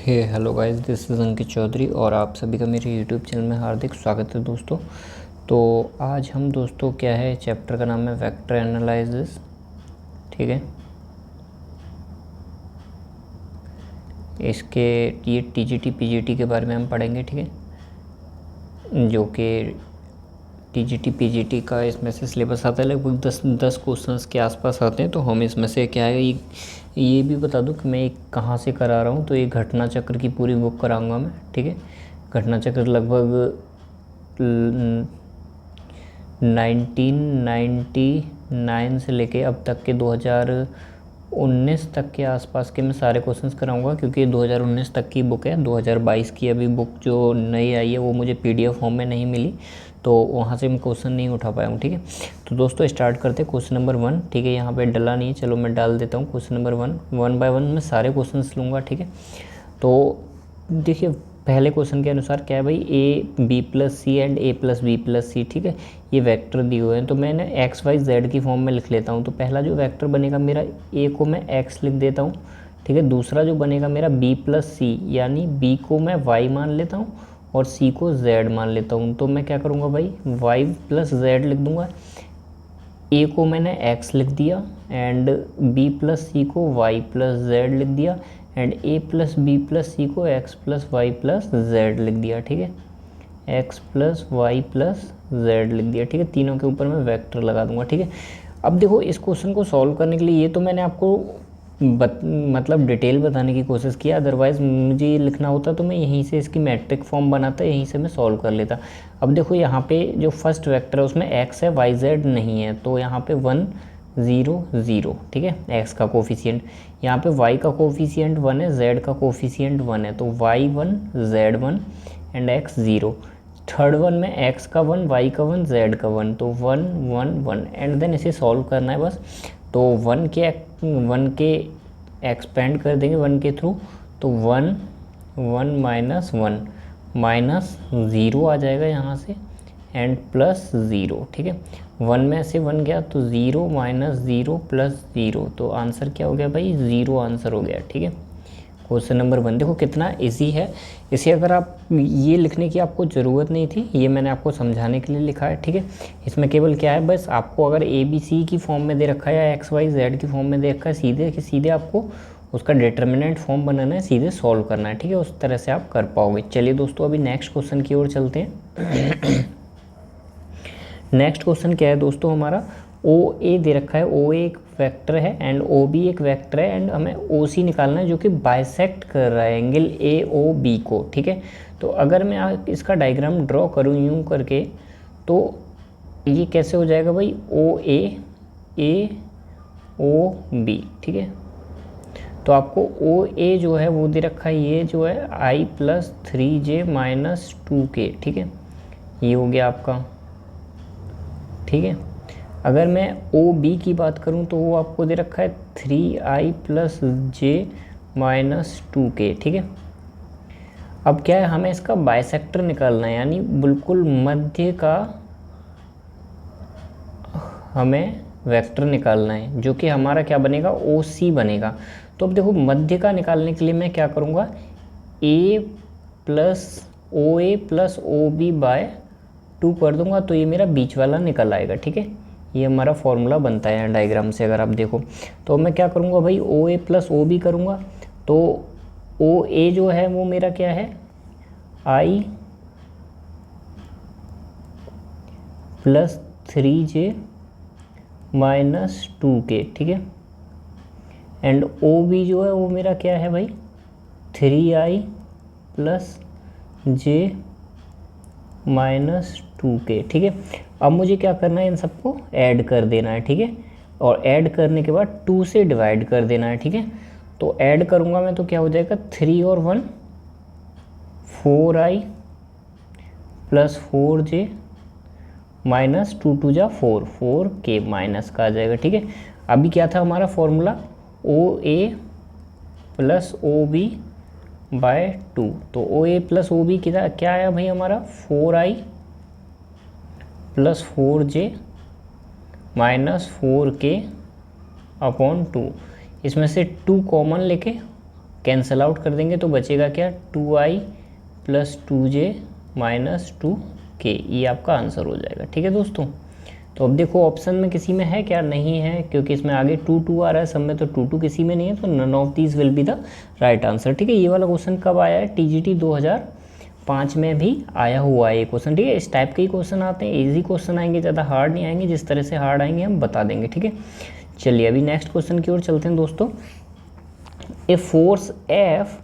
Hello guys, this is अंकित चौधरी और आप सभी का मेरे यूट्यूब चैनल में हार्दिक स्वागत है दोस्तों। तो आज हम दोस्तों क्या है, चैप्टर का नाम है वेक्टर एनालिसिस। ठीक है, इसके ये टीजीटी पीजीटी के बारे में हम पढ़ेंगे। ठीक है, जो कि टीजीटी पीजीटी का इसमें से सिलेबस आता है, लगभग 10 क्वेश्चंस के आसपास आते हैं। तो हम इसमें से क्या है, ये भी बता दूं कि मैं कहाँ से करा रहा हूँ। तो ये घटना चक्र की पूरी बुक कराऊंगा मैं। ठीक है, घटना चक्र लगभग 1999 से लेके अब तक के 2019 तक के आसपास के मैं सारे क्वेश्चंस कराऊंगा, क्योंकि 2019 तक की बुक है। 2022 की अभी बुक जो नई आई है वो मुझे पीडीएफ फॉर्म में नहीं मिली, तो वहाँ से मैं क्वेश्चन नहीं उठा पाया हूँ। ठीक है, तो दोस्तों स्टार्ट करते हैं क्वेश्चन नंबर 1। ठीक है, यहाँ पे डला नहीं है, चलो मैं डाल देता हूँ क्वेश्चन नंबर 1। 1 बाय 1 मैं सारे क्वेश्चन लूँगा। ठीक है, तो देखिए पहले क्वेश्चन के अनुसार क्या है भाई, A B plus C and A plus B plus C. ठीक है, ये वेक्टर दिए हुए हैं, तो मैंने एक्स वाई जेड की फॉर्म में लिख लेता हूँ। तो पहला जो वेक्टर बनेगा मेरा, ए को मैं एक्स लिख देता हूँ। ठीक है, दूसरा जो बनेगा मेरा बी प्लस सी, यानी बी को मैं वाई मान लेता हूँ और सी को जेड मान लेता हूँ। तो मैं क्या करूँगा भाई, वाई प्लस जेड लिख दूँगा। ए को मैंने एक्स लिख दिया एंड बी प्लस सी को वाई प्लस जेड लिख दिया and A plus B plus C को X plus Y plus Z लिख दिया। ठीक है, X plus Y plus Z लिख दिया। ठीक है, तीनों के ऊपर मैं वेक्टर लगा दूंगा। ठीक है, अब देखो इस क्वेश्चन को सॉल्व करने के लिए ये तो मैंने आपको मतलब डिटेल बताने की कोशिश किया, अदरवाइज़ मुझे ये लिखना होता तो मैं यहीं से इसकी मैट्रिक फॉर्म बनाता, यहीं से मैं सॉल्व कर लेता। अब देखो यहाँ पे जो फर्स्ट वेक्टर है उसमें एक्स है, वाई जेड नहीं है, तो यहाँ पे 1 0 0। ठीक है, एक्स का कोफिशिएंट, यहाँ पे वाई का कोफिशिएंट 1 है, जेड का कोफिशिएंट 1 है, तो Y 1 Z 1 and X 0। Third one में एक्स का 1 वाई का 1 जेड का 1, तो 1 1 1 एंड देन इसे सॉल्व करना है बस। तो 1 के एक्सपेंड कर देंगे 1 के थ्रू, तो 1 1 माइनस 1 माइनस 0 आ जाएगा यहाँ से एंड प्लस 0। ठीक है, 1 में से 1 गया तो 0 माइनस 0 प्लस 0, तो आंसर क्या हो गया भाई, 0 आंसर हो गया। ठीक है, क्वेश्चन नंबर 1 देखो कितना इजी है। इसे अगर आप ये लिखने की आपको ज़रूरत नहीं थी, ये मैंने आपको समझाने के लिए लिखा है। ठीक है, इसमें केवल क्या है, बस आपको अगर ए बी सी की फॉर्म में दे रखा है या एक्स वाई जेड की फॉर्म में दे रखा है, सीधे आपको उसका डिटर्मिनेंट फॉर्म बनाना है, सीधे सॉल्व करना है। ठीक है, उस तरह से आप कर पाओगे। चलिए दोस्तों अभी नेक्स्ट क्वेश्चन की ओर चलते हैं। नेक्स्ट क्वेश्चन क्या है दोस्तों हमारा, ओ ए दे रखा है, ओ ए एक वेक्टर है एंड ओ बी एक वेक्टर है एंड हमें ओ सी निकालना है जो कि बाइसेक्ट कर रहा है एंगल ए ओ बी को। ठीक है, तो अगर मैं इसका डायग्राम ड्रॉ करूँ यूँ करके, तो ये कैसे हो जाएगा भाई, ओ ए ओ बी। ठीक है, तो आपको ओ ए जो है वो दे रखा है, ये जो है आई प्लस 3j माइनस 2k। ठीक है, ये हो गया आपका। ठीक है, अगर मैं ओ बी की बात करूं तो वो आपको दे रखा है 3i प्लस जे माइनस 2k। ठीक है, अब क्या है, हमें इसका बाइसेक्टर निकालना है, यानी बिल्कुल मध्य का हमें वेक्टर निकालना है, जो कि हमारा क्या बनेगा, ओ सी बनेगा। तो अब देखो मध्य का निकालने के लिए मैं क्या करूँगा, ए प्लस ओ ए प्लस ओ बी बाय 2 कर दूंगा, तो ये मेरा बीच वाला निकल आएगा। ठीक है, ये हमारा फॉर्मूला बनता है डायग्राम से अगर आप देखो। तो मैं क्या करूँगा भाई, ओ ए प्लस ओ बी करूँगा, तो ओ ए जो है वो मेरा क्या है, आई प्लस 3j माइनस 2k। ठीक है, एंड ओ बी जो है वो मेरा क्या है भाई, 3i प्लस जे माइनस 2k। ठीक है, अब मुझे क्या करना है, इन सबको ऐड कर देना है। ठीक है, और ऐड करने के बाद 2 से डिवाइड कर देना है। ठीक है, तो ऐड करूँगा मैं तो क्या हो जाएगा, 3 और 1 4i प्लस 4j माइनस 2 2 जा 4 4k माइनस का आ जाएगा। ठीक है, अभी क्या था हमारा फॉर्मूला, ओ ए प्लस ओ बी बाय 2, तो ओ ए प्लस ओ बी क्या आया भाई हमारा, 4i plus 4j minus 4k upon 2। इसमें से 2 कॉमन लेके कैंसिल आउट कर देंगे तो बचेगा क्या, 2i plus 2j minus 2k, ये आपका आंसर हो जाएगा। ठीक है दोस्तों, तो अब देखो ऑप्शन में किसी में है क्या, नहीं है, क्योंकि इसमें आगे 2 2 आ रहा है, सब में तो 2 2 किसी में नहीं है, तो none of these will be the right answer. ठीक है, ये वाला क्वेश्चन कब आया है, टीजीटी 2005 में भी आया हुआ है ये क्वेश्चन। ठीक है, इस टाइप के ही क्वेश्चन आते हैं, इजी क्वेश्चन आएंगे, ज़्यादा हार्ड नहीं आएंगे, जिस तरह से हार्ड आएंगे हम बता देंगे। ठीक है, चलिए अभी नेक्स्ट क्वेश्चन की ओर चलते हैं दोस्तों। A force F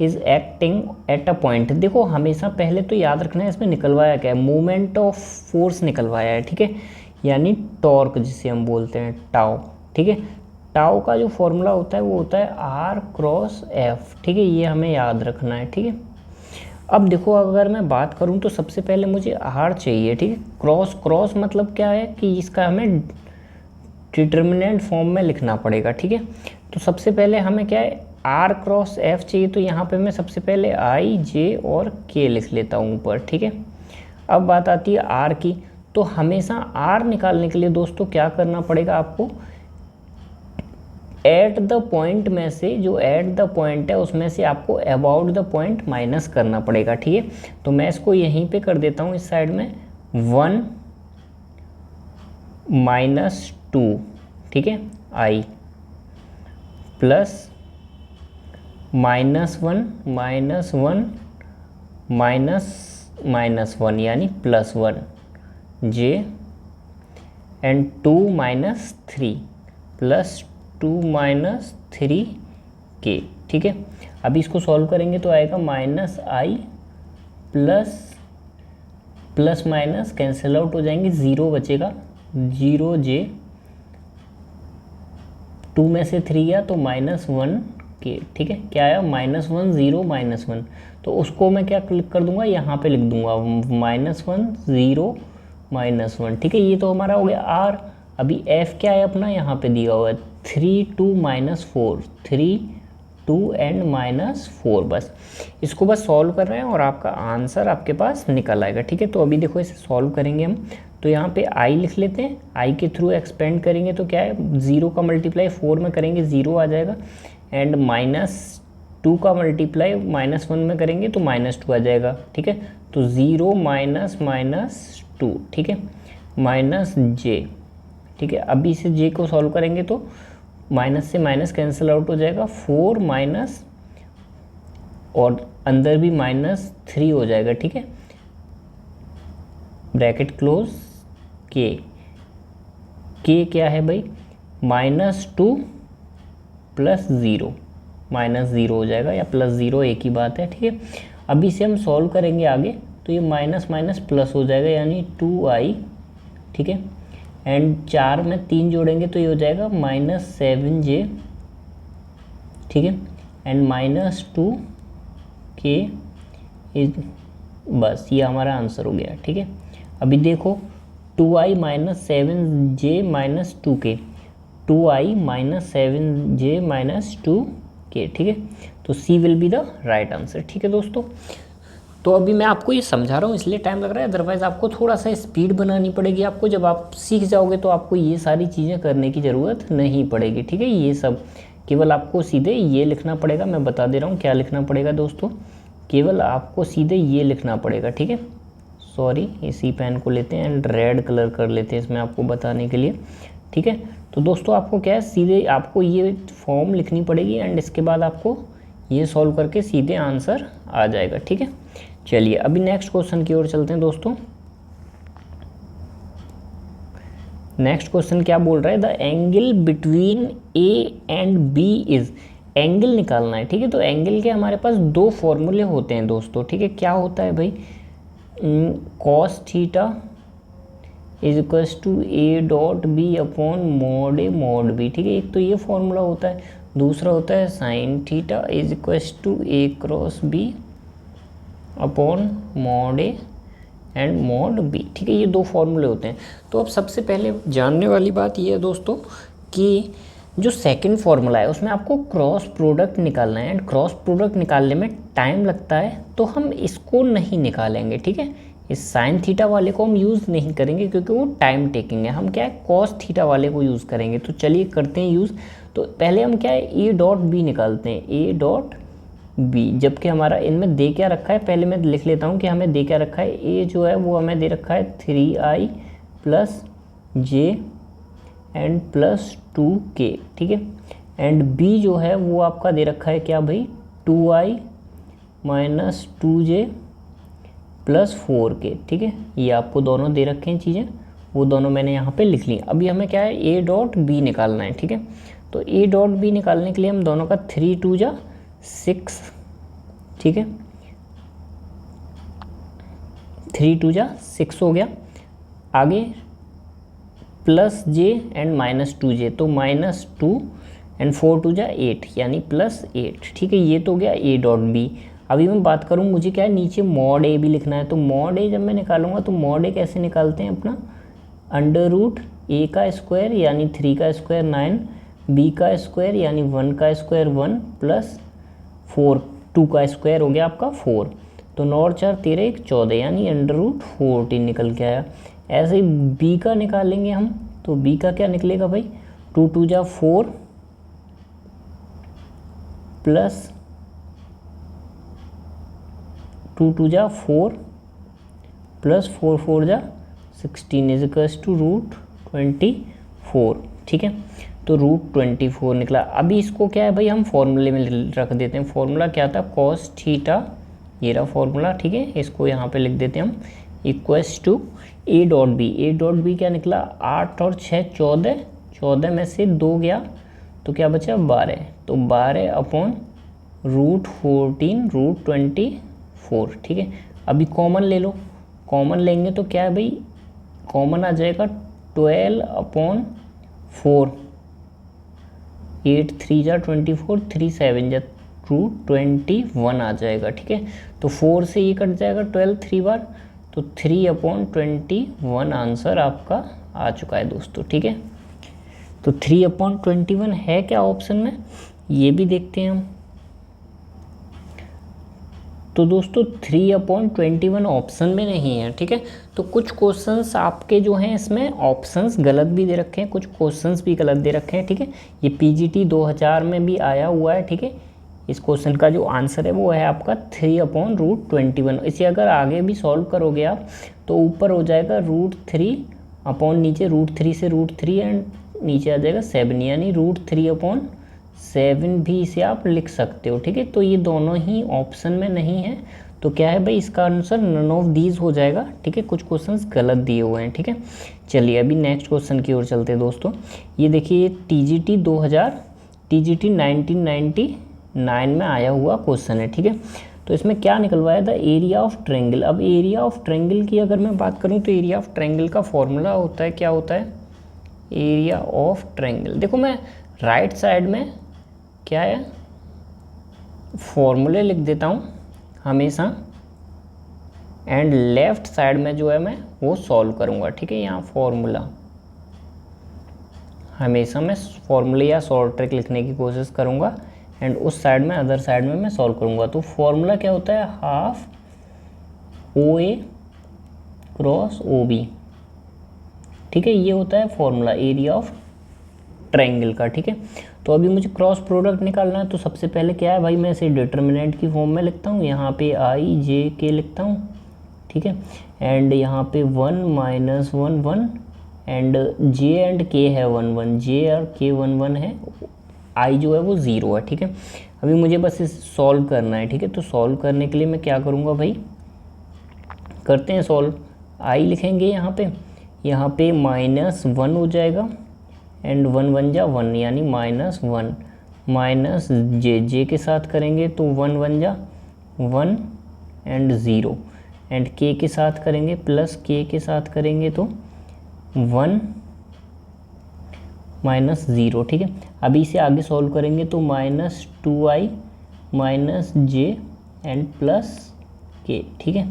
is acting at a point, देखो हमेशा पहले तो याद रखना है इसमें निकलवाया क्या है, मोमेंट ऑफ फोर्स निकलवाया है। ठीक है, यानी टॉर्क जिसे हम बोलते हैं टाउ। ठीक है, टाउ का जो फॉर्मूला होता है वो होता है आर क्रॉस एफ। ठीक है, ये हमें याद रखना है। ठीक है, अब देखो अगर मैं बात करूं तो सबसे पहले मुझे आर चाहिए। ठीक है, क्रॉस, क्रॉस मतलब क्या है कि इसका हमें डिटर्मिनेंट फॉर्म में लिखना पड़ेगा। ठीक है, तो सबसे पहले हमें क्या है, आर क्रॉस एफ चाहिए, तो यहाँ पे मैं सबसे पहले आई जे और के लिख लेता हूँ ऊपर। ठीक है, अब बात आती है आर की, तो हमेशा आर निकालने के लिए दोस्तों क्या करना पड़ेगा आपको, एट द पॉइंट में से, जो एट द पॉइंट है उसमें से आपको अबाउट द पॉइंट माइनस करना पड़ेगा। ठीक है, तो मैं इसको यहीं पे कर देता हूँ इस साइड में 1 माइनस 2। ठीक है, आई प्लस -1 -1 -1 यानी +1 जे एंड 2 -3 प्लस 2 -3 के। ठीक है, अभी इसको सॉल्व करेंगे तो आएगा -i plus minus cancel out हो जाएंगे, 0 बचेगा, 0j, 2 में से 3 गया तो -1 के। ठीक है, क्या आया, -1 0 -1, तो उसको मैं क्या क्लिक कर दूंगा, यहाँ पे लिख दूंगा -1 0 -1। ठीक है, ये तो हमारा हो गया आर। अभी एफ क्या है अपना, यहाँ पे दिया हुआ है 3 2 -4, 3 2 एंड -4, बस इसको बस सॉल्व कर रहे हैं और आपका आंसर आपके पास निकल आएगा। ठीक है, तो अभी देखो इसे सॉल्व करेंगे हम, तो यहाँ पे आई लिख लेते हैं, आई के थ्रू एक्सपेंड करेंगे तो क्या है, 0 का मल्टीप्लाई 4 में करेंगे 0 आ जाएगा, एंड -2 का मल्टीप्लाई -1 में करेंगे तो -2 आ जाएगा। ठीक है, तो 0 -2, ठीक है, -j। ठीक है, अभी इसे j को सॉल्व करेंगे तो माइनस से माइनस कैंसिल आउट हो जाएगा, 4 माइनस और अंदर भी -3 हो जाएगा। ठीक है, ब्रैकेट क्लोज, के क्या है भाई, -2 प्लस 0, -0 हो जाएगा या +0 एक ही बात है। ठीक है, अभी से हम सॉल्व करेंगे आगे तो ये माइनस माइनस प्लस हो जाएगा यानी 2i। ठीक है, एंड 4 में 3 जोड़ेंगे तो ये हो जाएगा -7j। ठीक है, एंड -2k इज, बस ये हमारा आंसर हो गया। ठीक है, अभी देखो 2i -7j -2k, 2i -7j -2k। ठीक है, तो C will be the right answer. ठीक है दोस्तों, तो अभी मैं आपको ये समझा रहा हूँ इसलिए टाइम लग रहा है, अदरवाइज़ आपको थोड़ा सा स्पीड बनानी पड़ेगी। आपको जब आप सीख जाओगे तो आपको ये सारी चीज़ें करने की ज़रूरत नहीं पड़ेगी। ठीक है, ये सब केवल आपको सीधे ये लिखना पड़ेगा, मैं बता दे रहा हूँ क्या लिखना पड़ेगा दोस्तों, केवल आपको सीधे ये लिखना पड़ेगा। ठीक है, सॉरी इसी पेन को लेते हैं एंड रेड कलर कर लेते हैं इसमें आपको बताने के लिए। ठीक है, तो दोस्तों आपको क्या है, सीधे आपको ये फॉर्म लिखनी पड़ेगी एंड इसके बाद आपको ये सॉल्व करके सीधे आंसर आ जाएगा। ठीक है, चलिए अभी नेक्स्ट क्वेश्चन की ओर चलते हैं दोस्तों। नेक्स्ट क्वेश्चन क्या बोल रहा है, the angle between A and B is, angle निकालना है। ठीक है, तो एंगल के हमारे पास 2 फॉर्मूले होते हैं दोस्तों। ठीक है, क्या होता है भाई, cos theta is equals to A dot B upon mod A mod B. ठीक है, एक तो ये फॉर्मूला होता है, दूसरा होता है sine theta is equals to A cross B upon mod A and mod B. ठीक है, ये 2 फॉर्मूले होते हैं। तो अब सबसे पहले जानने वाली बात ये है दोस्तों कि जो सेकंड फार्मूला है उसमें आपको क्रॉस प्रोडक्ट निकालना है एंड क्रॉस प्रोडक्ट निकालने में टाइम लगता है, तो हम इसको नहीं निकालेंगे। ठीक है, इस साइन थीटा वाले को हम यूज़ नहीं करेंगे क्योंकि वो टाइम टेकिंग है, हम क्या है कॉस थीटा वाले को यूज़ करेंगे। तो चलिए करते हैं यूज़। तो पहले हम क्या है ए डॉट बी निकालते हैं, ए डॉट बी, जबकि हमारा इनमें दे क्या रखा है, पहले मैं लिख लेता हूँ कि हमें दे क्या रखा है। ए जो है वो हमें दे रखा है 3i plus J and plus 2k, ठीक है। एंड बी जो है वो आपका दे रखा है क्या भाई, 2i minus 2j plus 4k, ठीक है। ये आपको दोनों दे रखे हैं चीज़ें, वो दोनों मैंने यहाँ पे लिख ली। अभी हमें क्या है ए डॉट बी निकालना है, ठीक है। तो ए डॉट बी निकालने के लिए हम दोनों का 3 2 जा 6, ठीक है, 3 2 जा 6 हो गया। आगे plus J and minus 2j, तो माइनस 2 एंड 4 2 जा 8 यानी प्लस 8, ठीक है। ये तो हो गया ए डॉट बी। अभी मैं बात करूँ, मुझे क्या है नीचे मॉड ए भी लिखना है। तो मॉड ए जब मैं निकालूंगा तो मॉड ए कैसे निकालते हैं अपना, अंडर रूट ए का स्क्वायर यानी 3 का स्क्वायर 9, बी का स्क्वायर यानी 1 का स्क्वायर 1 प्लस 4, 2 का स्क्वायर हो गया आपका 4, तो 9 और 4 13 1 14 यानी अंडर रूट 14 निकल के आया। ऐसे ही बी का निकालेंगे हम, तो बी का क्या निकलेगा भाई, 2 2 जा 4 प्लस 2 2 जा 4 प्लस 4 4 जा 16 इज इक्वल्स टू रूट 24, ठीक है। तो रूट 24 निकला। अभी इसको क्या है भाई, हम फॉर्मूले में रख देते हैं। फॉर्मूला क्या था, कॉस थीटा, ये रहा फॉर्मूला, ठीक है। इसको यहाँ पे लिख देते हैं हम, equals to A dot B. A dot B क्या निकला, 8 और 6 14, 14 में से 2 गया तो क्या बचा 12, तो 12 अपॉन रूट 14 रूट 24, ठीक है। अभी कॉमन ले लो, कॉमन लेंगे तो क्या है भाई, कॉमन आ जाएगा 12 अपॉन 4, 8 3 जा 24, 3 7 जा रूट 21 आ जाएगा, ठीक है। तो 4 से ये कट जाएगा 12 3 बार, तो 3 अपॉन 21 आंसर आपका आ चुका है दोस्तों, ठीक है। तो 3 अपॉन 21 है क्या ऑप्शन में, ये भी देखते हैं हम। तो दोस्तों 3 अपॉन 21 ऑप्शन में नहीं है, ठीक है। तो कुछ क्वेश्चंस आपके जो हैं इसमें ऑप्शंस गलत भी दे रखे हैं, कुछ क्वेश्चंस भी गलत दे रखे हैं, ठीक है। ये पीजीटी 2000 में भी आया हुआ है, ठीक है। इस क्वेश्चन का जो आंसर है वो है आपका 3 अपॉन रूट 21। इसे अगर आगे भी सॉल्व करोगे आप तो ऊपर हो जाएगा रूट 3 अपॉन नीचे रूट 3 से रूट 3 एंड नीचे आ जाएगा 7, यानी रूट 3 अपॉन 7 भी इसे आप लिख सकते हो, ठीक है। तो ये दोनों ही ऑप्शन में नहीं है, तो क्या है भाई इसका आंसर नन ऑफ दीज हो जाएगा, ठीक है। कुछ क्वेश्चंस गलत दिए हुए हैं, ठीक है। चलिए अभी नेक्स्ट क्वेश्चन की ओर चलते हैं दोस्तों। ये देखिए ये टीजीटी 1999 में आया हुआ क्वेश्चन है, ठीक है। तो इसमें क्या निकलवाया था, एरिया ऑफ ट्रायंगल। अब एरिया ऑफ ट्रायंगल की अगर मैं बात करूँ तो एरिया ऑफ ट्रायंगल का फॉर्मूला होता है, क्या होता है, एरिया ऑफ ट्रायंगल। देखो मैं राइट साइड में क्या है फॉर्मूले लिख देता हूँ हमेशा, एंड लेफ्ट साइड में जो है मैं वो सॉल्व करूँगा, ठीक है। यहाँ फॉर्मूला हमेशा मैं फॉर्मूले या शॉर्ट ट्रिक लिखने की कोशिश करूँगा, एंड उस साइड में अदर साइड में मैं सॉल्व करूँगा। तो फॉर्मूला क्या होता है, हाफ ओ ए क्रॉस ओ बी, ठीक है। ये होता है फॉर्मूला एरिया ऑफ ट्रायंगल का, ठीक है। तो अभी मुझे क्रॉस प्रोडक्ट निकालना है, तो सबसे पहले क्या है भाई, मैं इसे डिटर्मिनेंट की फॉर्म में लिखता हूँ। यहाँ पे आई जे के लिखता हूँ, ठीक है। एंड यहाँ पे 1 माइनस 1 1 एंड जे एंड के है 1 1, जे और के 1 1 है, आई जो है वो 0 है, ठीक है। अभी मुझे बस इसे सॉल्व करना है, ठीक है। तो सॉल्व करने के लिए मैं क्या करूँगा भाई, करते हैं सॉल्व। आई लिखेंगे यहाँ पे -1 हो जाएगा, एंड 1 1 जा 1 यानी -1 माइनस जे के साथ करेंगे तो 1 1 जा 1 एंड 0, एंड के साथ करेंगे प्लस के साथ करेंगे तो 1 -0, ठीक है। अभी इसे आगे सॉल्व करेंगे तो -2i minus J and plus के, ठीक है।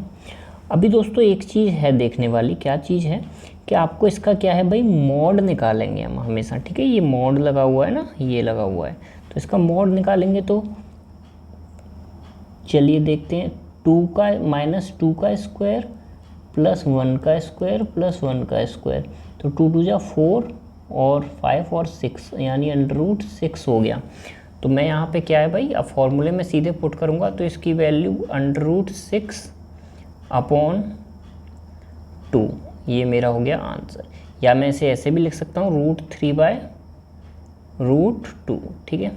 अभी दोस्तों एक चीज़ है देखने वाली, क्या चीज़ है कि आपको इसका क्या है भाई, मोड निकालेंगे हम हमेशा, ठीक है। ये मोड लगा हुआ है ना, ये लगा हुआ है, तो इसका मोड निकालेंगे। तो चलिए देखते हैं, 2 का -2 का स्क्वायर प्लस 1 का स्क्वायर प्लस 1 का स्क्वायर, तो 2 2 जा 4 और 5 और 6 यानी √6 हो गया। तो मैं यहाँ पे क्या है भाई, अब फॉर्मूले में सीधे पुट करूँगा तो इसकी वैल्यू √6/2, ये मेरा हो गया आंसर। या मैं इसे ऐसे भी लिख सकता हूँ √3/√2, ठीक है,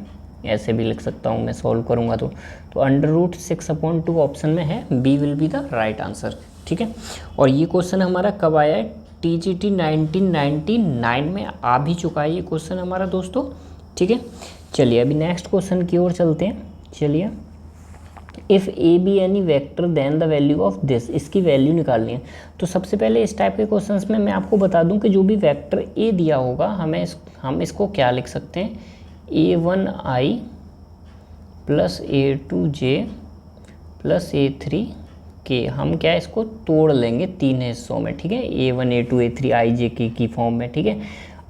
ऐसे भी लिख सकता हूँ मैं सॉल्व करूँगा तो √6/2 ऑप्शन में है, B will be the right answer, ठीक है। और ये क्वेश्चन हमारा कब आया है, TGT 1999 में आ भी चुका है ये क्वेश्चन हमारा दोस्तों, ठीक है। चलिए अभी नेक्स्ट क्वेश्चन की ओर चलते हैं। चलिए, if A B any vector then the value of this, इसकी वैल्यू निकालनी है। तो सबसे पहले इस टाइप के क्वेश्चंस में मैं आपको बता दूं कि जो भी वेक्टर ए दिया होगा हम इसको क्या लिख सकते हैं, A1I + A2J + A3K। हम क्या इसको तोड़ लेंगे 3 हिस्सों में, ठीक है, A1 A2 A3 IJ की फॉर्म में, ठीक है।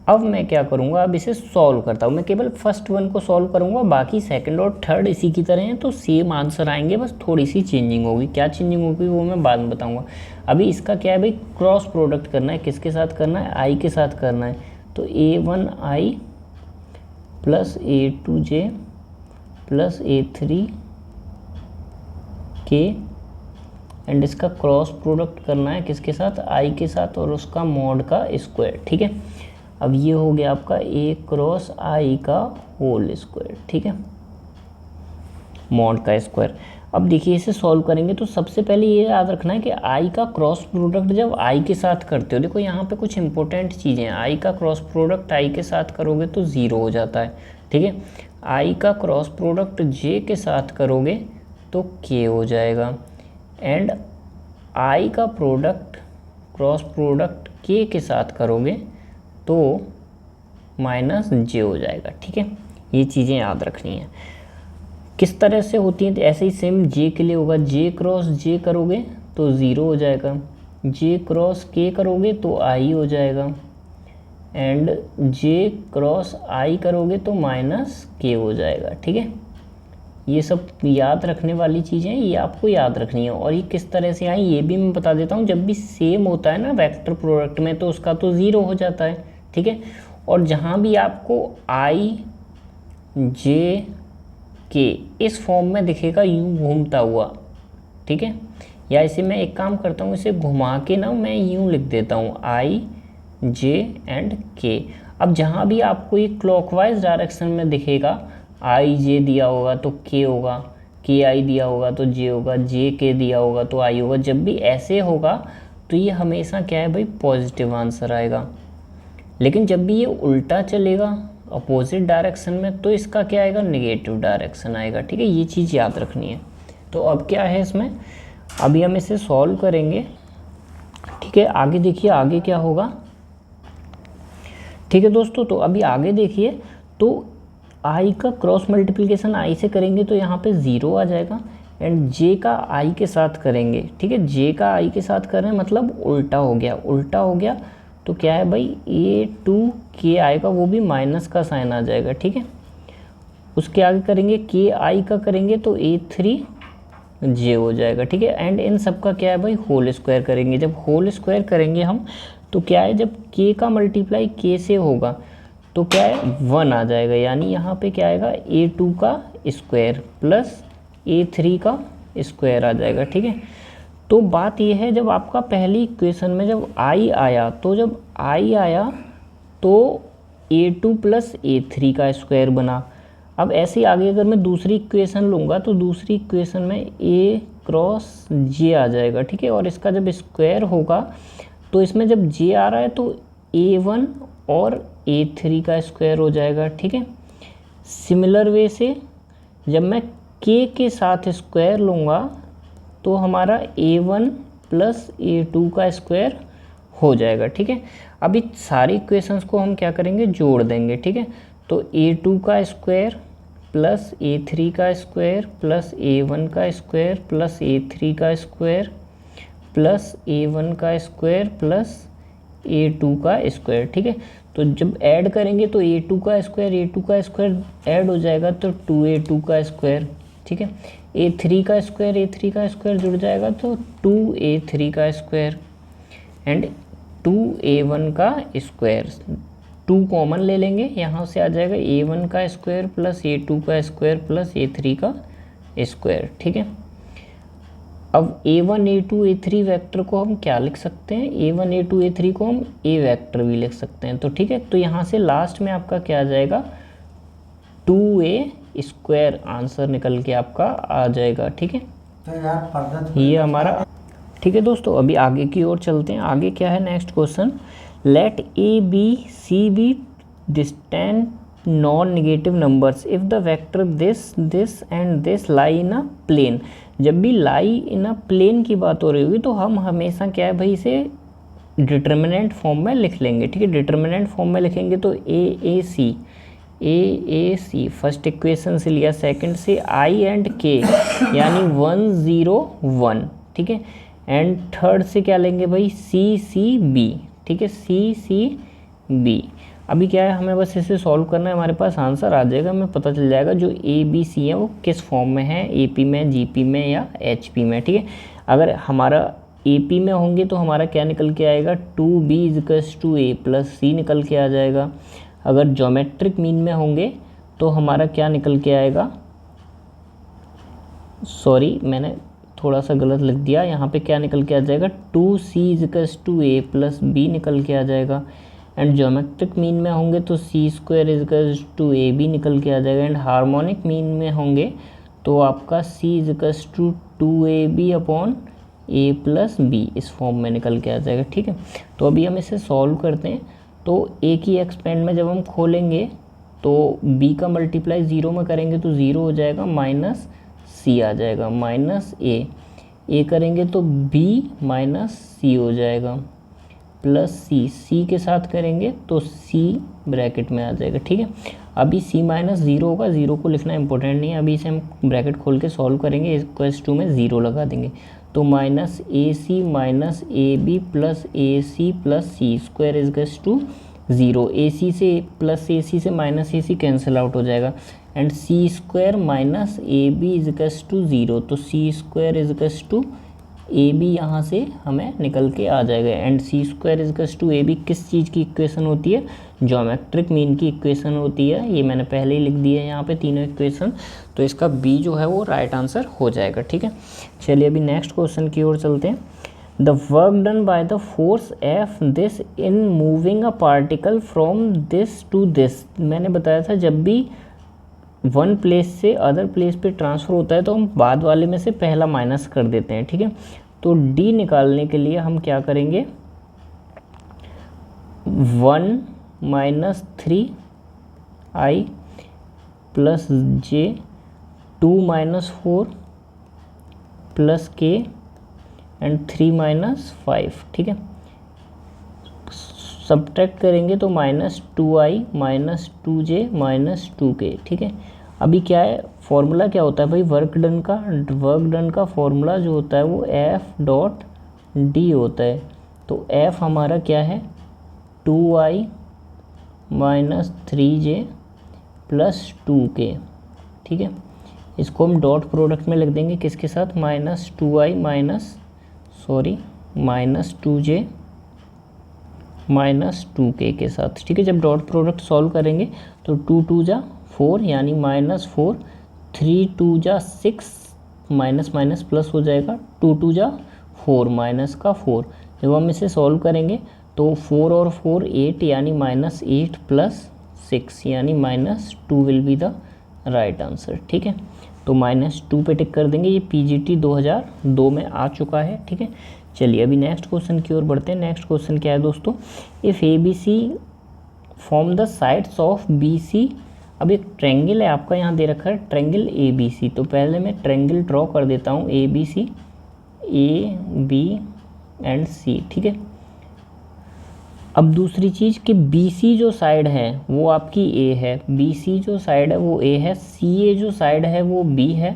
अब मैं क्या करूँगा, अब इसे सॉल्व करता हूँ। मैं केवल फर्स्ट वन को सॉल्व करूँगा, बाकी सेकंड और थर्ड इसी की तरह हैं, तो सेम आंसर आएंगे, बस थोड़ी सी चेंजिंग होगी। क्या चेंजिंग होगी वो मैं बाद में बताऊँगा। अभी इसका क्या है भाई, क्रॉस प्रोडक्ट करना है, किसके साथ करना है, आई के साथ करना है। तो A1I + A2J + A3K एंड इसका क्रॉस प्रोडक्ट करना है किसके साथ, आई के साथ, और उसका मॉड का स्क्वायर, ठीक है। अब ये हो गया आपका A क्रॉस I का होल स्क्वायर, ठीक है, मॉड का स्क्वायर। अब देखिए इसे सॉल्व करेंगे तो सबसे पहले ये याद रखना है कि I का क्रॉस प्रोडक्ट जब I के साथ करते हो, देखो यहाँ पे कुछ इंपॉर्टेंट चीज़ें हैं। I का क्रॉस प्रोडक्ट I के साथ करोगे तो 0 हो जाता है, ठीक है। I का क्रॉस प्रोडक्ट J के साथ करोगे तो K हो जाएगा, एंड I का क्रॉस प्रोडक्ट K के साथ करोगे तो -J हो जाएगा, ठीक है। ये चीज़ें याद रखनी है। किस तरह से होती हैं, तो ऐसे ही सेम J के लिए होगा, J क्रॉस J करोगे तो 0 हो जाएगा, J क्रॉस K करोगे तो I हो जाएगा, एंड J क्रॉस I करोगे तो -K हो जाएगा, ठीक है। ये सब याद रखने वाली चीज़ें, ये आपको याद रखनी है। और ये किस तरह से आई ये भी मैं बता देता हूँ। जब भी सेम होता है ना वेक्टर प्रोडक्ट में तो उसका तो 0 हो जाता है, ठीक है। और जहाँ भी आपको I J K इस फॉर्म में दिखेगा यूँ घूमता हुआ, ठीक है, या इसे मैं एक काम करता हूँ, इसे घुमा के ना मैं यूँ लिख देता हूँ I J एंड K। अब जहाँ भी आपको ये क्लॉकवाइज डायरेक्शन में दिखेगा, I J दिया होगा तो K होगा, K I दिया होगा तो J होगा, J K दिया होगा तो I होगा। जब भी ऐसे होगा तो ये हमेशा क्या है भाई, पॉजिटिव आंसर आएगा। लेकिन जब भी ये उल्टा चलेगा अपोजिट डायरेक्शन में तो इसका क्या आएगा, नेगेटिव डायरेक्शन आएगा, ठीक है। ये चीज़ याद रखनी है। तो अब क्या है इसमें, अभी हम इसे सॉल्व करेंगे, ठीक है। आगे देखिए आगे क्या होगा, ठीक है दोस्तों। तो अभी आगे देखिए, तो I का क्रॉस मल्टीप्लिकेशन I से करेंगे तो यहाँ पे 0 आ जाएगा, एंड J का I के साथ करेंगे, ठीक है, J का I के साथ करें मतलब उल्टा हो गया, तो क्या है भाई, A2K आएगा, वो भी माइनस का साइन आ जाएगा, ठीक है। उसके आगे करेंगे KI का करेंगे तो A3J हो जाएगा, ठीक है। एंड इन सब का क्या है भाई, होल स्क्वायर करेंगे। जब होल स्क्वायर करेंगे हम तो क्या है, जब K का मल्टीप्लाई K से होगा तो क्या है 1 आ जाएगा, यानी यहाँ पे क्या आएगा, A2 का स्क्वायर + A3 का स्क्वायर आ जाएगा, ठीक है। तो बात यह है, जब आपका पहली इक्वेशन में जब I आया तो A2 + A3 का स्क्वायर बना। अब ऐसे ही आगे अगर मैं दूसरी इक्वेशन लूँगा तो दूसरी इक्वेशन में A क्रॉस J आ जाएगा, ठीक है। और इसका जब स्क्वायर होगा तो इसमें जब J आ रहा है तो A1 और A3 का स्क्वायर हो जाएगा, ठीक है। सिमिलर वे से जब मैं K के साथ स्क्वायर लूँगा तो हमारा A1 + A2 का स्क्वायर हो जाएगा, ठीक है। अभी सारी इक्वेशंस को हम क्या करेंगे, जोड़ देंगे, ठीक है। तो A2 का स्क्वायर + A3 का स्क्वायर + A1 का स्क्वायर + A3 का स्क्वायर + A1 का स्क्वायर + A2 का स्क्वायर, ठीक है। तो जब ऐड करेंगे तो A2 का स्क्वायर ऐड हो जाएगा तो 2A2 का स्क्वायर, ठीक है। A3 का स्क्वायर जुड़ जाएगा तो 2A3 का स्क्वायर, एंड 2A1 का स्क्वायर, 2 कॉमन ले लेंगे, यहाँ से आ जाएगा A1 का स्क्वायर प्लस A2 का स्क्वायर प्लस A3 का स्क्वायर, ठीक है। अब A1 A2 A3 वेक्टर को हम क्या लिख सकते हैं, A1 A2 A3 को हम A वेक्टर भी लिख सकते हैं, तो ठीक है। तो यहाँ से लास्ट में आपका क्या आ जाएगा, 2A स्क्वायर आंसर निकल के आपका आ जाएगा, ठीक है। तो यार ये हमारा, ठीक है दोस्तों। अभी आगे की ओर चलते हैं। आगे क्या है next question, let A B C B distant non negative numbers if the vector this this and this lie in a plane. जब भी लाई इन अ प्लेन की बात हो रही होगी तो हम हमेशा क्या है भाई, इसे डिटर्मिनेंट फॉर्म में लिख लेंगे, ठीक है। डिटर्मिनेंट फॉर्म में लिखेंगे तो ए ए सी फर्स्ट इक्वेशन से लिया, सेकंड से आई एंड के यानी 1 0 1, ठीक है। एंड थर्ड से क्या लेंगे भाई, सी सी बी, ठीक है, सी सी बी। अभी क्या है, हमें बस इसे सॉल्व करना है, हमारे पास आंसर आ जाएगा, हमें पता चल जाएगा जो ए बी सी है वो किस फॉर्म में है, ए पी में, जी पी में या एच पी में, ठीक है। अगर हमारा ए पी में होंगे तो हमारा क्या निकल के आएगा, 2b equals to A plus C निकल के आ जाएगा। अगर ज्योमेट्रिक मीन में होंगे तो हमारा क्या निकल के आएगा, सॉरी मैंने थोड़ा सा गलत लिख दिया, यहाँ पे क्या निकल के आ जाएगा, 2c equals to A plus B निकल के आ जाएगा। एंड ज्योमेट्रिक मीन में होंगे तो C square equals to A B निकल के आ जाएगा। एंड हार्मोनिक मीन में होंगे तो आपका C equals to 2ab upon A plus B इस फॉर्म में निकल के आ जाएगा, ठीक है। तो अभी हम इसे सॉल्व करते हैं। तो ए की एक्सपेंड में जब हम खोलेंगे तो बी का मल्टीप्लाई 0 में करेंगे तो 0 हो जाएगा, माइनस सी आ जाएगा, माइनस ए करेंगे तो बी माइनस सी हो जाएगा, प्लस सी के साथ करेंगे तो सी ब्रैकेट में आ जाएगा, ठीक है। अभी सी माइनस 0 होगा, 0 को लिखना इंपॉर्टेंट नहीं है, अभी इसे हम ब्रैकेट खोल के सॉल्व करेंगे, इक्वल्स टू में 0 लगा देंगे तो minus A C minus A B plus A C plus C square equals to 0। A C से प्लस ए सी से minus A C cancel out हो जाएगा। And C square minus A B equals to 0, तो C square equals to A B यहाँ से हमें निकल के आ जाएगा। And C square equals to A B किस चीज़ की इक्वेशन होती है, ज्योमेट्रिक मीन की इक्वेशन होती है। ये मैंने पहले ही लिख दिया है यहाँ पे तीनों इक्वेशन, तो इसका बी जो है वो राइट आंसर हो जाएगा, ठीक है। चलिए अभी नेक्स्ट क्वेश्चन की ओर चलते हैं। The work done by the force F this in moving a particle from this to this. मैंने बताया था जब भी वन प्लेस से अदर प्लेस पे ट्रांसफ़र होता है तो हम बाद वाले में से पहला माइनस कर देते हैं, ठीक है। तो डी निकालने के लिए हम क्या करेंगे, 1 माइनस 3i प्लस जे 2 माइनस 4 प्लस के एंड 3 माइनस 5, ठीक है। सब्ट्रैक्ट करेंगे तो minus 2i minus 2j minus 2k, ठीक है। अभी क्या है, फॉर्मूला क्या होता है भाई, वर्क डन का फॉर्मूला जो होता है वो एफ डॉट डी होता है। तो एफ हमारा क्या है, 2i minus 3j plus 2k, ठीक है। इसको हम डॉट प्रोडक्ट में लिख देंगे किसके साथ, minus 2i minus 2j minus 2k के साथ, ठीक है। जब डॉट प्रोडक्ट सॉल्व करेंगे तो 2 2 जा 4 यानी माइनस 4, 3 2 जा 6 माइनस माइनस प्लस हो जाएगा, 2 2 जा 4 माइनस का 4। जब हम इसे सॉल्व करेंगे तो 4 और 4 8 यानी माइनस 8 प्लस 6 यानी minus 2 will be the right answer, ठीक है। तो माइनस 2 पे टिक कर देंगे, ये PGT 2002 में आ चुका है, ठीक है। चलिए अभी नेक्स्ट क्वेश्चन की ओर बढ़ते हैं। नेक्स्ट क्वेश्चन क्या है दोस्तों, if A B C form the sides of B C. अब एक ट्रेंगल है आपका यहाँ दे रखा है, ट्रेंगल ए बी सी। तो पहले मैं ट्रेंगल ड्रॉ कर देता हूँ, A B C, A B and C, ठीक है। अब दूसरी चीज़ कि बी सी जो साइड है वो आपकी ए है, बी सी जो साइड है वो ए है, सी ए जो साइड है वो बी है,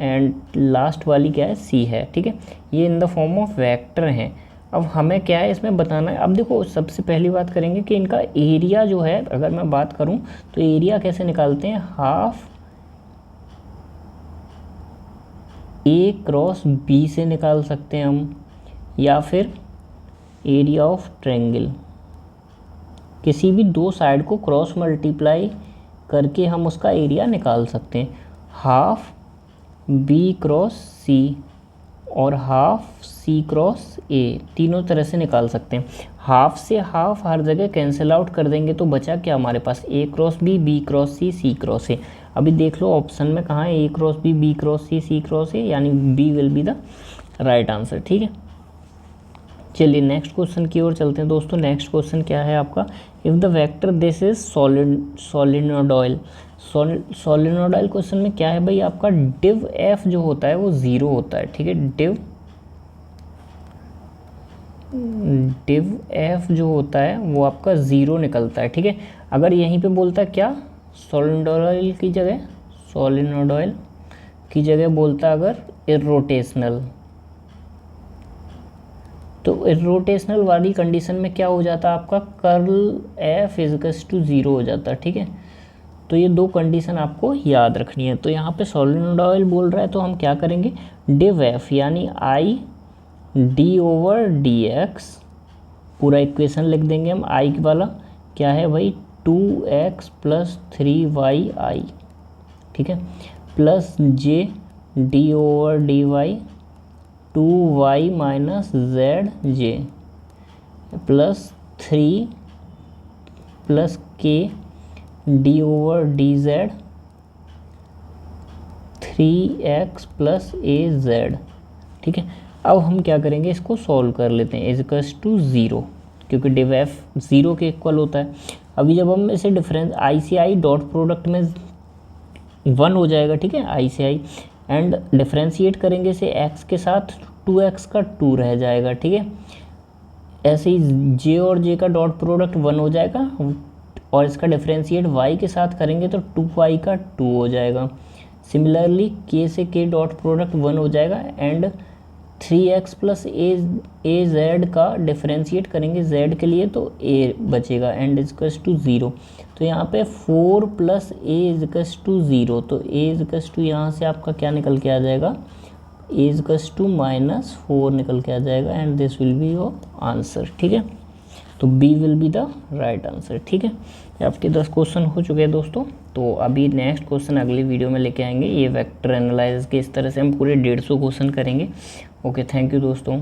एंड लास्ट वाली क्या है, सी है, ठीक है। ये in the form of vector हैं। अब हमें क्या है इसमें बताना है। अब देखो सबसे पहली बात करेंगे कि इनका एरिया जो है, अगर मैं बात करूं तो एरिया कैसे निकालते हैं, हाफ ए क्रॉस बी से निकाल सकते हैं हम, या फिर एरिया ऑफ ट्रायंगल, किसी भी दो साइड को क्रॉस मल्टीप्लाई करके हम उसका एरिया निकाल सकते हैं। हाफ बी क्रॉस सी और हाफ सी क्रॉस ए, तीनों तरह से निकाल सकते हैं। हाफ से हाफ हर जगह कैंसिल आउट कर देंगे तो बचा क्या हमारे पास, A cross B cross C cross A. अभी देख लो ऑप्शन में कहाँ है, A cross B cross C cross A, यानी B will be the right answer. ठीक है, चलिए नेक्स्ट क्वेश्चन की ओर चलते हैं दोस्तों। नेक्स्ट क्वेश्चन क्या है आपका, if the vector this is सोलिनोइडल। सोलिनोइडल question में क्या है भाई, आपका डिव एफ जो होता है वो ज़ीरो होता है। ठीक है, डिव एफ जो होता है वो आपका ज़ीरो निकलता है। ठीक है, अगर यहीं पे बोलता है क्या, सोलिनोइडल की जगह बोलता है अगर इरोटेशनल, तो इरोटेशनल वाली कंडीशन में क्या हो जाता है आपका, कर्ल एफ इजकस टू ज़ीरो हो जाता है। ठीक है, तो ये दो कंडीशन आपको याद रखनी है। तो यहाँ पे सोलिनोइडल बोल रहा है तो हम क्या करेंगे, डिव एफ यानी I D over D x, पूरा इक्वेशन लिख देंगे हम। आई वाला क्या है भाई, 2x प्लस 3y, ठीक है, plus J D over D Y 2y minus Z J, plus 3 plus K D over D Z 3x plus A Z. ठीक है, अब हम क्या करेंगे, इसको सॉल्व कर लेते हैं। इजकस टू ज़ीरो, क्योंकि डिव एफ ज़ीरो के इक्वल होता है। अभी जब हम इसे डिफरेंस आई से आई डॉट प्रोडक्ट में 1 हो जाएगा। ठीक है, आई से आई एंड डिफ्रेंशिएट करेंगे इसे x के साथ, 2x का 2 रह जाएगा। ठीक है, ऐसे ही j और j का डॉट प्रोडक्ट 1 हो जाएगा और इसका डिफ्रेंशिएट y के साथ करेंगे तो 2y का 2 हो जाएगा। सिमिलरली k से k डॉट प्रोडक्ट 1 हो जाएगा and 3x plus A Z का डिफ्रेंशिएट करेंगे z के लिए तो a बचेगा एंड इजकस टू ज़ीरो। तो यहाँ पे 4 प्लस ए इजकस टू ज़ीरो, तो a इजकस टू यहाँ से आपका क्या निकल के आ जाएगा, a इजकस टू -4 निकल के आ जाएगा and this will be your answer. ठीक है, तो b will be the right answer. ठीक है, आपके 10 क्वेश्चन हो चुके हैं दोस्तों। तो अभी नेक्स्ट क्वेश्चन अगली वीडियो में लेके आएंगे। ये वेक्टर एनालाइसिस के इस तरह से हम पूरे 150 क्वेश्चन करेंगे। ओके, थैंक यू दोस्तों।